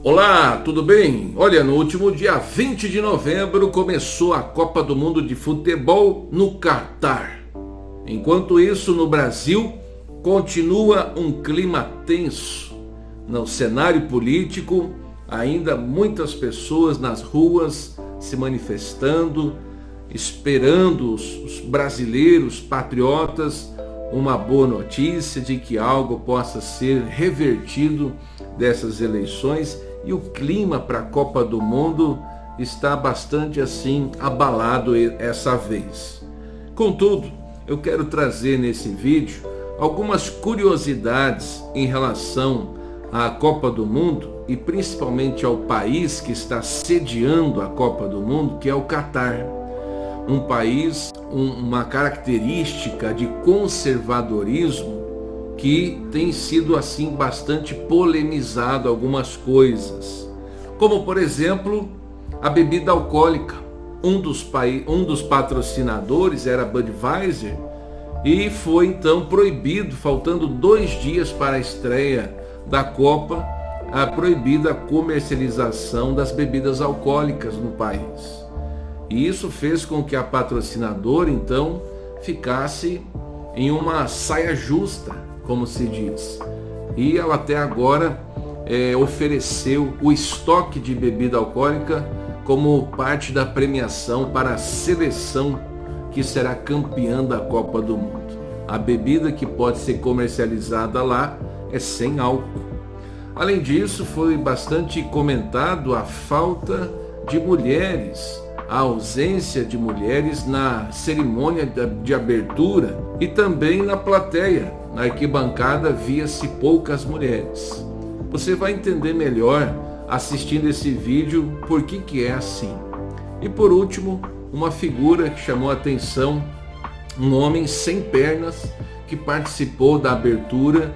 Olá, tudo bem? Olha, no último dia 20 de novembro começou a Copa do Mundo de Futebol no Catar. Enquanto isso, no Brasil, continua um clima tenso. No cenário político, ainda muitas pessoas nas ruas se manifestando, esperando os brasileiros patriotas uma boa notícia de que algo possa ser revertido dessas eleições. E o clima para a Copa do Mundo está bastante assim abalado essa vez. Contudo, eu quero trazer nesse vídeo algumas curiosidades em relação à Copa do Mundo e principalmente ao país que está sediando a Copa do Mundo, que é o Catar. Um país, uma característica de conservadorismo que tem sido assim bastante polemizado algumas coisas, como por exemplo a bebida alcoólica. Um dos patrocinadores era a Budweiser e foi então proibido, faltando 2 dias para a estreia da Copa, a proibida a comercialização das bebidas alcoólicas no país. E isso fez com que a patrocinadora então ficasse em uma saia justa, como se diz, e ela até agora ofereceu o estoque de bebida alcoólica como parte da premiação para a seleção que será campeã da Copa do Mundo. A bebida que pode ser comercializada lá é sem álcool. Além disso, foi bastante comentado a falta de mulheres, a ausência de mulheres na cerimônia de abertura e também na plateia. Na arquibancada via-se poucas mulheres. Você vai entender melhor assistindo esse vídeo por que é assim. E por último, uma figura que chamou a atenção, um homem sem pernas que participou da abertura,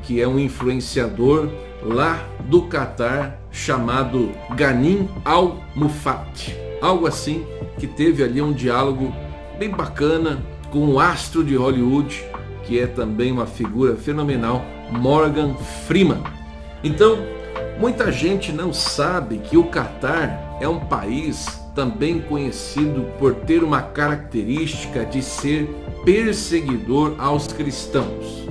que é um influenciador lá do Catar, chamado Ghanim Al Mufati. Algo assim, que teve ali um diálogo bem bacana com o astro de Hollywood, que é também uma figura fenomenal, Morgan Freeman. Então, muita gente não sabe que o Catar é um país também conhecido por ter uma característica de ser perseguidor aos cristãos.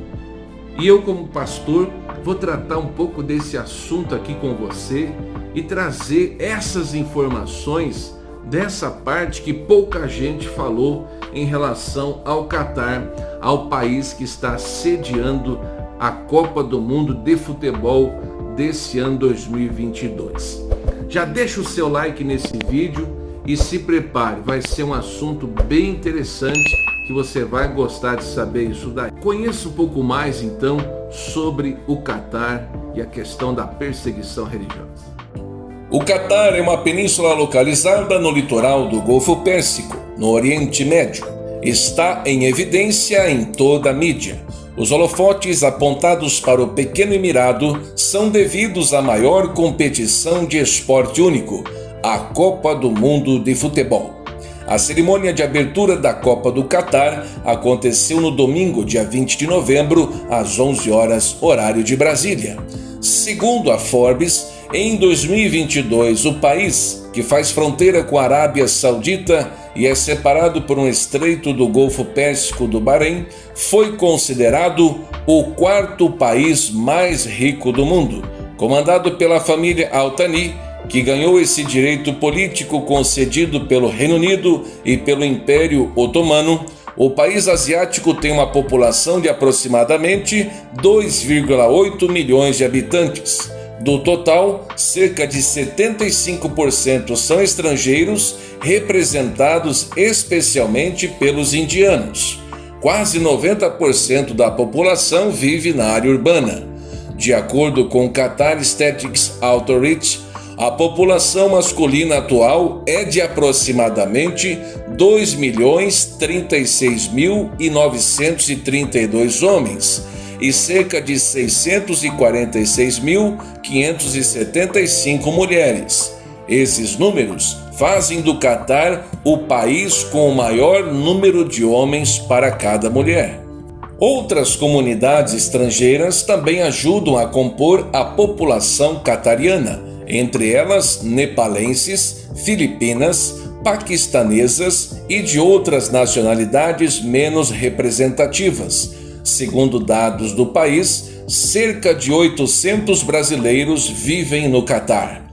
E eu, como pastor, vou tratar um pouco desse assunto aqui com você e trazer essas informações dessa parte que pouca gente falou em relação ao Catar, ao país que está sediando a Copa do Mundo de Futebol desse ano 2022. Já deixa o seu like nesse vídeo e se prepare, vai ser um assunto bem interessante que você vai gostar de saber isso daí. Conheça um pouco mais então sobre o Catar e a questão da perseguição religiosa. O Catar é uma península localizada no litoral do Golfo Pérsico, no Oriente Médio. Está em evidência em toda a mídia. Os holofotes apontados para o pequeno emirado são devidos à maior competição de esporte único, a Copa do Mundo de Futebol. A cerimônia de abertura da Copa do Catar aconteceu no domingo, dia 20 de novembro, às 11 horas, horário de Brasília. Segundo a Forbes, em 2022, o país, que faz fronteira com a Arábia Saudita e é separado por um estreito do Golfo Pérsico do Bahrein, foi considerado o 4º país mais rico do mundo, comandado pela família Al Thani, que ganhou esse direito político concedido pelo Reino Unido e pelo Império Otomano. O país asiático tem uma população de aproximadamente 2,8 milhões de habitantes. Do total, cerca de 75% são estrangeiros, representados especialmente pelos indianos. Quase 90% da população vive na área urbana. De acordo com o Qatar Statistics Authority, a população masculina atual é de aproximadamente 2.036.932 homens e cerca de 646.575 mulheres. Esses números fazem do Catar o país com o maior número de homens para cada mulher. Outras comunidades estrangeiras também ajudam a compor a população catariana, entre elas nepalenses, filipinas, paquistanesas e de outras nacionalidades menos representativas. Segundo dados do país, cerca de 800 brasileiros vivem no Catar.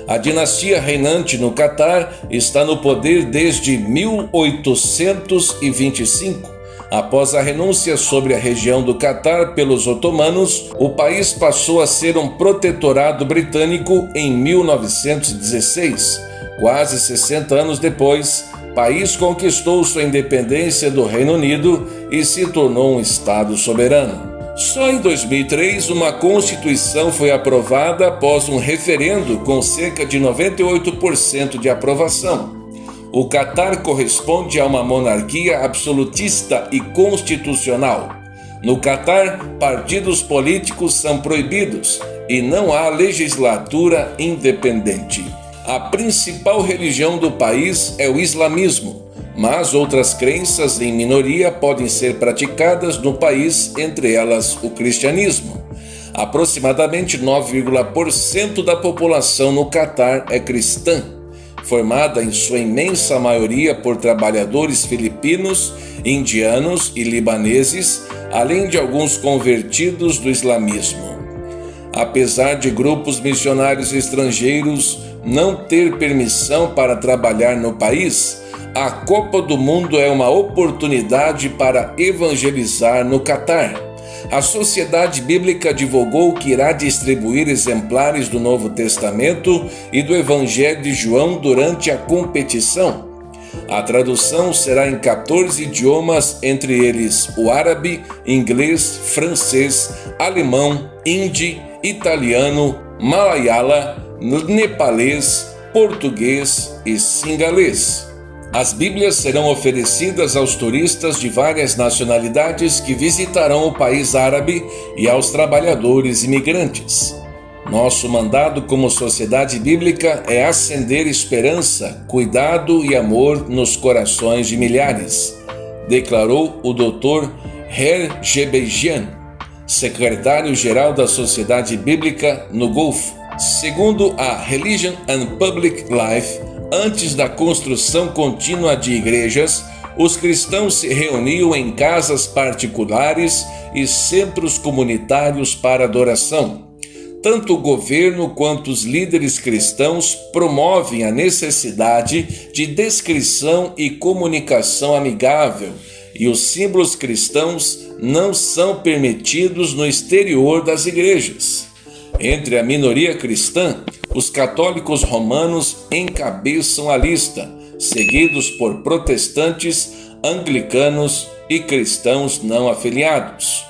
A dinastia reinante no Catar está no poder desde 1825. Após a renúncia sobre a região do Catar pelos otomanos, o país passou a ser um protetorado britânico em 1916. Quase 60 anos depois, o país conquistou sua independência do Reino Unido e se tornou um Estado soberano. Só em 2003, uma Constituição foi aprovada após um referendo com cerca de 98% de aprovação. O Catar corresponde a uma monarquia absolutista e constitucional. No Catar, partidos políticos são proibidos e não há legislatura independente. A principal religião do país é o islamismo, mas outras crenças em minoria podem ser praticadas no país, entre elas o cristianismo. Aproximadamente 9,% da população no Catar é cristã, formada em sua imensa maioria por trabalhadores filipinos, indianos e libaneses, além de alguns convertidos do islamismo. Apesar de grupos missionários estrangeiros não ter permissão para trabalhar no país, a Copa do Mundo é uma oportunidade para evangelizar no Catar. A Sociedade Bíblica divulgou que irá distribuir exemplares do Novo Testamento e do Evangelho de João durante a competição. A tradução será em 14 idiomas, entre eles o árabe, inglês, francês, alemão, hindi, italiano, malayala, nepalês, português e singalês. As Bíblias serão oferecidas aos turistas de várias nacionalidades que visitarão o país árabe e aos trabalhadores imigrantes. Nosso mandado como sociedade bíblica é acender esperança, cuidado e amor nos corações de milhares, declarou o Dr. Her Gebeijian, secretário-geral da Sociedade Bíblica no Golfo. Segundo a Religion and Public Life, antes da construção contínua de igrejas, os cristãos se reuniam em casas particulares e centros comunitários para adoração. Tanto o governo quanto os líderes cristãos promovem a necessidade de descrição e comunicação amigável, e os símbolos cristãos não são permitidos no exterior das igrejas. Entre a minoria cristã, os católicos romanos encabeçam a lista, seguidos por protestantes, anglicanos e cristãos não afiliados.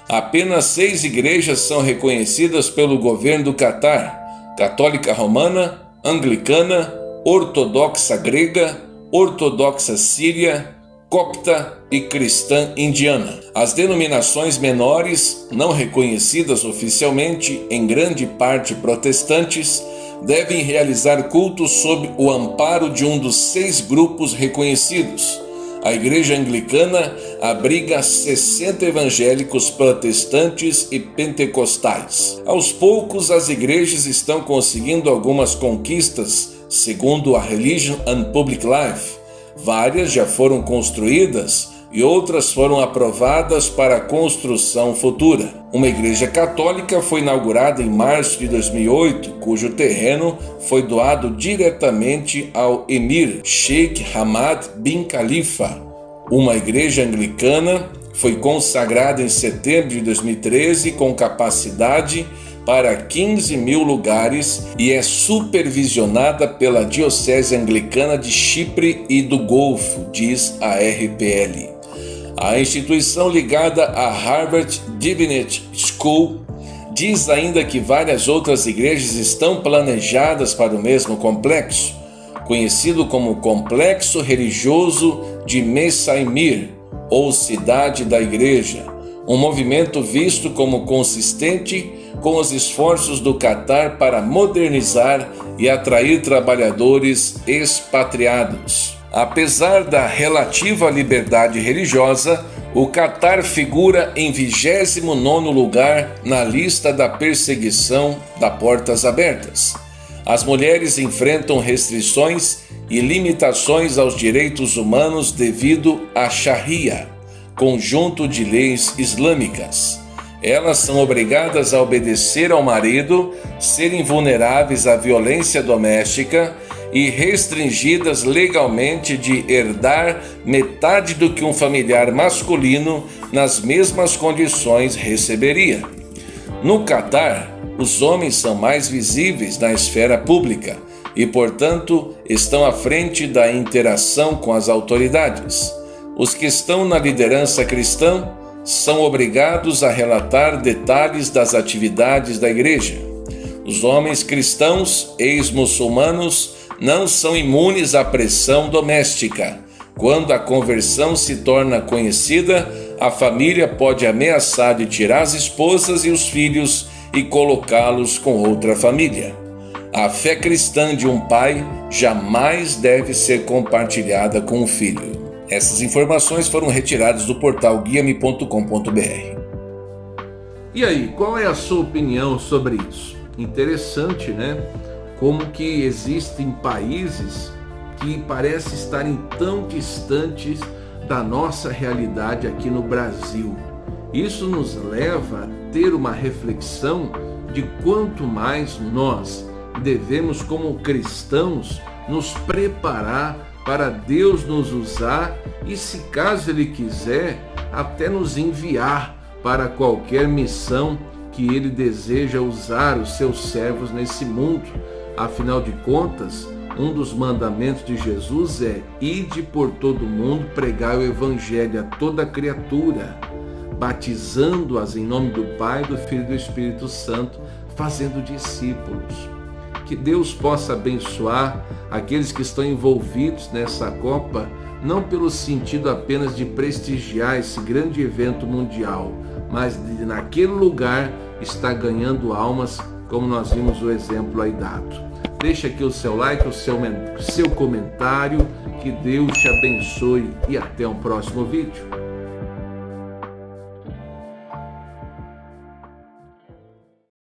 Apenas 6 igrejas são reconhecidas pelo governo do Catar: Católica Romana, Anglicana, Ortodoxa Grega, Ortodoxa Síria, Copta e Cristã Indiana. As denominações menores, não reconhecidas oficialmente, em grande parte protestantes, devem realizar cultos sob o amparo de um dos 6 grupos reconhecidos. A Igreja Anglicana abriga 60 evangélicos protestantes e pentecostais. Aos poucos, as igrejas estão conseguindo algumas conquistas, segundo a Religion and Public Life. Várias já foram construídas e outras foram aprovadas para a construção futura. Uma igreja católica foi inaugurada em março de 2008, cujo terreno foi doado diretamente ao Emir Sheikh Hamad bin Khalifa. Uma igreja anglicana foi consagrada em setembro de 2013 com capacidade para 15.000 lugares e é supervisionada pela Diocese Anglicana de Chipre e do Golfo, diz a RPL. A instituição ligada à Harvard Divinity School diz ainda que várias outras igrejas estão planejadas para o mesmo complexo, conhecido como Complexo Religioso de Messaimir, ou Cidade da Igreja, um movimento visto como consistente com os esforços do Catar para modernizar e atrair trabalhadores expatriados. Apesar da relativa liberdade religiosa, O Catar figura em 29º lugar na lista da perseguição da Portas Abertas. As mulheres enfrentam restrições e limitações aos direitos humanos devido à Sharia, conjunto de leis islâmicas. Elas são obrigadas a obedecer ao marido, serem vulneráveis à violência doméstica e restringidas legalmente de herdar metade do que um familiar masculino nas mesmas condições receberia. No Catar, os homens são mais visíveis na esfera pública e, portanto, estão à frente da interação com as autoridades. Os que estão na liderança cristã são obrigados a relatar detalhes das atividades da igreja. Os homens cristãos, ex-muçulmanos, não são imunes à pressão doméstica. Quando a conversão se torna conhecida, a família pode ameaçar de tirar as esposas e os filhos e colocá-los com outra família. A fé cristã de um pai jamais deve ser compartilhada com o filho. Essas informações foram retiradas do portal guiame.com.br. E aí, qual é a sua opinião sobre isso? Interessante, né? Como que existem países que parecem estarem tão distantes da nossa realidade aqui no Brasil. Isso nos leva a ter uma reflexão de quanto mais nós devemos, como cristãos, nos preparar para Deus nos usar e, se caso Ele quiser, até nos enviar para qualquer missão que Ele deseja usar os seus servos nesse mundo. Afinal de contas, um dos mandamentos de Jesus é: ide por todo mundo, pregai o evangelho a toda criatura, batizando-as em nome do Pai, do Filho e do Espírito Santo, fazendo discípulos. Que Deus possa abençoar aqueles que estão envolvidos nessa Copa, não pelo sentido apenas de prestigiar esse grande evento mundial, mas de naquele lugar estar ganhando almas, como nós vimos o exemplo aí dado. Deixa aqui o seu like, o seu comentário, que Deus te abençoe e até um próximo vídeo.